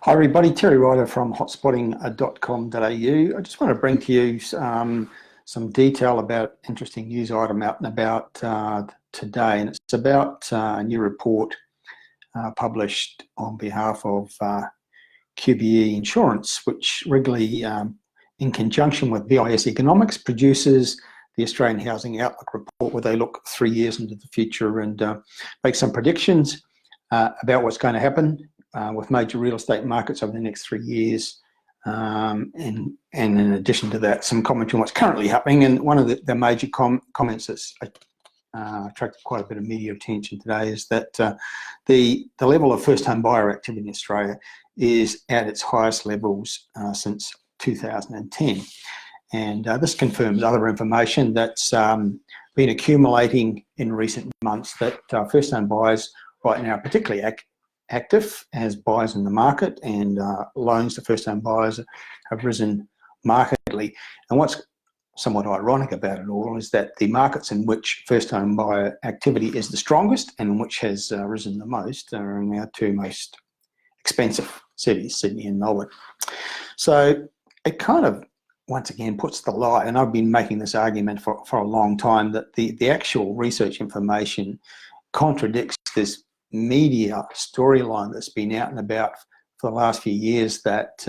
Hi everybody, Terry Ryder from hotspotting.com.au. I just want to bring to you some detail about interesting news item out and about today, and it's about a new report published on behalf of QBE Insurance, which regularly, in conjunction with BIS Economics, produces the Australian Housing Outlook report, where they look 3 years into the future and make some predictions about what's going to happen with major real estate markets over the next 3 years, and in addition to that, some commentary on what's currently happening. And one of the major comments that's attracted quite a bit of media attention today is that the level of first home buyer activity in Australia is at its highest levels since 2010. And this confirms other information that's been accumulating in recent months, that first home buyers right now are particularly active as buyers in the market, and loans to first home buyers have risen markedly. And what's somewhat ironic about it all is that the markets in which first home buyer activity is the strongest and which has risen the most are in our two most expensive cities, Sydney and Melbourne. So it kind of once again puts the lie, and I've been making this argument for a long time, that the actual research information contradicts this media storyline that's been out and about for the last few years, that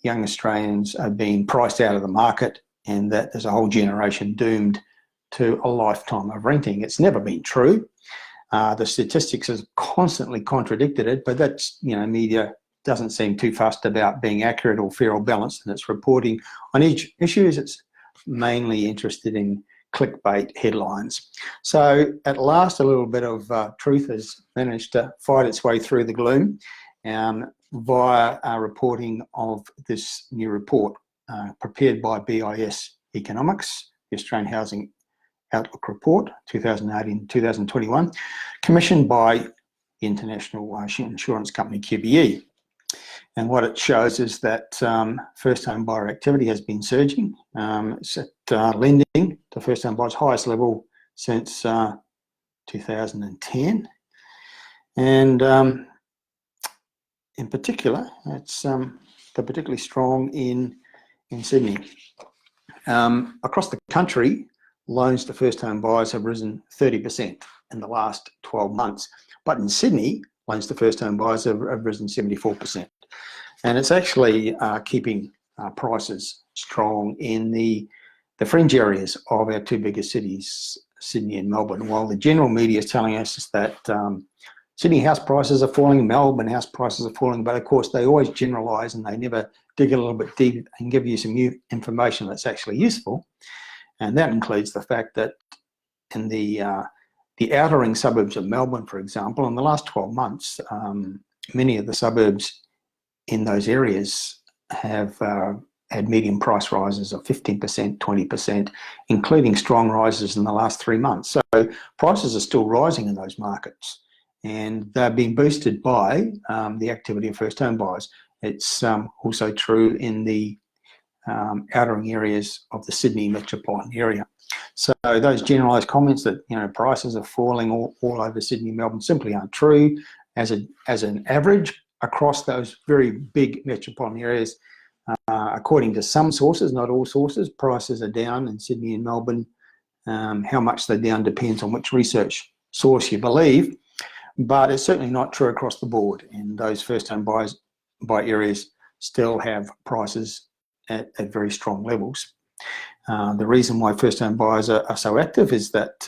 young Australians are being priced out of the market and that there's a whole generation doomed to a lifetime of renting. It's never been true. The statistics has constantly contradicted it, but that's, media doesn't seem too fussed about being accurate or fair or balanced in its reporting on each issue. It's mainly interested in clickbait headlines. So at last, a little bit of truth has managed to fight its way through the gloom via reporting of this new report prepared by BIS Economics, the Australian Housing Outlook Report 2018-2021, commissioned by the international insurance company QBE. And what it shows is that first home buyer activity has been surging. It's at lending to first home buyers highest level since 2010. And in particular, it's particularly strong in Sydney. Across the country, loans to first home buyers have risen 30% in the last 12 months. But in Sydney, loans to first home buyers have risen 74%. And it's actually keeping prices strong in the fringe areas of our two biggest cities, Sydney and Melbourne. While the general media is telling us is that Sydney house prices are falling, Melbourne house prices are falling, but of course they always generalise and they never dig a little bit deep and give you some new information that's actually useful. And that includes the fact that in the outer ring suburbs of Melbourne, for example, in the last 12 months, many of the suburbs in those areas have had median price rises of 15%, 20%, including strong rises in the last 3 months. So prices are still rising in those markets, and they're being boosted by the activity of first home buyers. It's also true in the outer ring areas of the Sydney metropolitan area. So those generalised comments that prices are falling all over Sydney and Melbourne simply aren't true. As an average across those very big metropolitan areas, according to some sources, not all sources, prices are down in Sydney and Melbourne. How much they're down depends on which research source you believe, but it's certainly not true across the board. And those first home buy areas still have prices at very strong levels. The reason why first home buyers are so active is that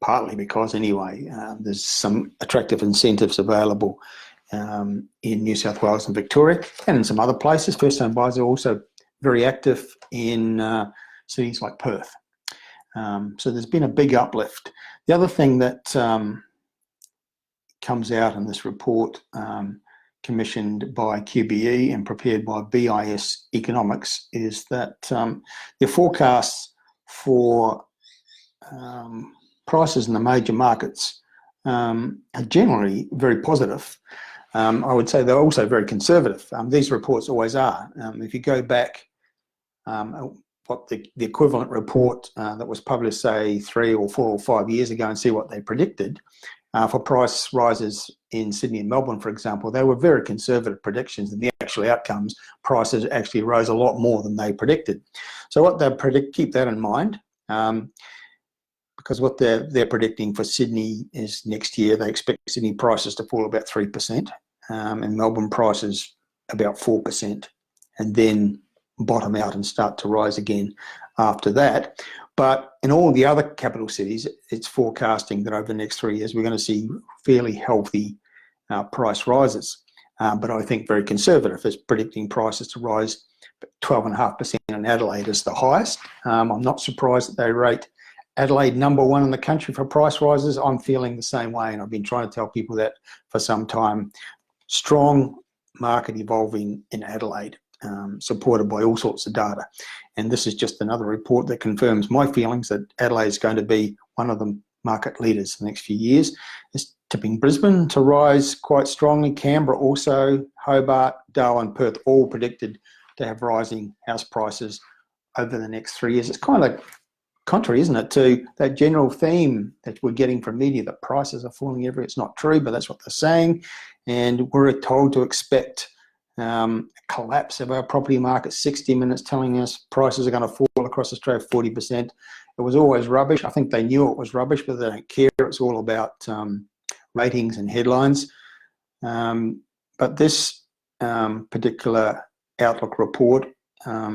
partly because anyway, there's some attractive incentives available in New South Wales and Victoria, and in some other places. First home buyers are also very active in cities like Perth. So there's been a big uplift. The other thing that comes out in this report, commissioned by QBE and prepared by BIS Economics, is that the forecasts for prices in the major markets are generally very positive. I would say they're also very conservative. These reports always are. If you go back, what the equivalent report that was published, say 3 or 4 or 5 years ago, and see what they predicted, for price rises in Sydney and Melbourne, for example, they were very conservative predictions, and the actual outcomes, prices actually rose a lot more than they predicted. So what they predict, keep that in mind, because what they're predicting for Sydney is next year, they expect Sydney prices to fall about 3%, and Melbourne prices about 4%, and then bottom out and start to rise again after that. But in all the other capital cities, it's forecasting that over the next 3 years, we're going to see fairly healthy price rises. But I think very conservative. It's predicting prices to rise 12.5% in Adelaide is the highest. I'm not surprised that they rate Adelaide #1 in the country for price rises. I'm feeling the same way, and I've been trying to tell people that for some time. Strong market evolving in Adelaide, supported by all sorts of data. And this is just another report that confirms my feelings that Adelaide is going to be one of the market leaders in the next few years. It's tipping Brisbane to rise quite strongly, Canberra also, Hobart, Darwin, Perth, all predicted to have rising house prices over the next 3 years. It's kind of contrary, isn't it, to that general theme that we're getting from media that prices are falling everywhere. It's not true, but that's what they're saying. And we're told to expect a collapse of our property market. 60 Minutes telling us prices are going to fall across Australia 40%. It was always rubbish. I think they knew it was rubbish, but they don't care. It's all about ratings and headlines. But this particular Outlook report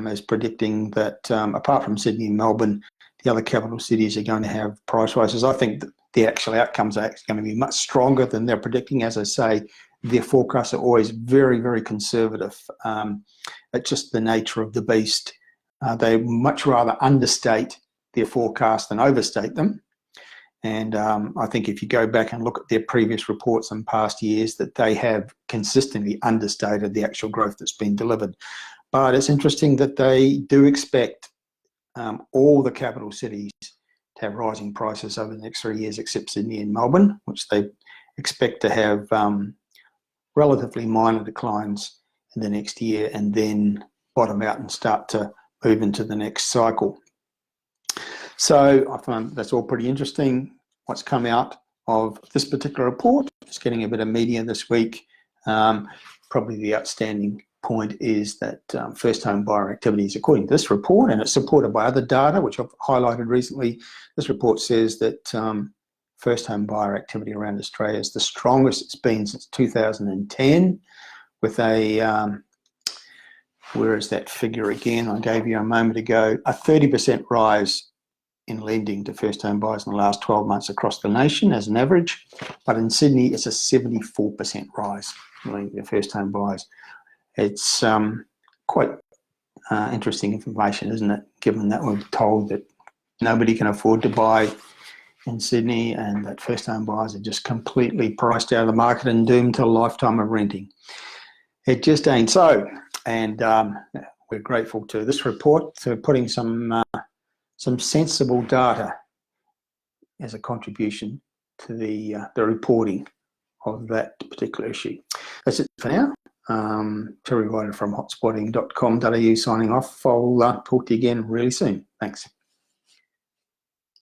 is predicting that apart from Sydney and Melbourne, the other capital cities are going to have price rises. I think that the actual outcomes are actually going to be much stronger than they're predicting. As I say, their forecasts are always very, very conservative. It's just the nature of the beast. They much rather understate their forecast than overstate them. And I think if you go back and look at their previous reports in past years, that they have consistently understated the actual growth that's been delivered. But it's interesting that they do expect all the capital cities to have rising prices over the next 3 years, except Sydney and Melbourne, which they expect to have relatively minor declines in the next year and then bottom out and start to move into the next cycle. So I find that's all pretty interesting. What's come out of this particular report is getting a bit of media this week. Probably the outstanding point is that first home buyer activity is, according to this report, and it's supported by other data, which I've highlighted recently. This report says that first home buyer activity around Australia is the strongest it's been since 2010, with a, where is that figure again? I gave you a moment ago, a 30% rise in lending to first home buyers in the last 12 months across the nation as an average. But in Sydney, it's a 74% rise in lending to first home buyers. It's quite interesting information, isn't it? Given that we're told that nobody can afford to buy in Sydney and that first home buyers are just completely priced out of the market and doomed to a lifetime of renting. It just ain't so. And we're grateful to this report for putting some sensible data as a contribution to the reporting of that particular issue. That's it for now. Terry Ryder from hotspotting.com.au signing off. I'll talk to you again really soon. Thanks.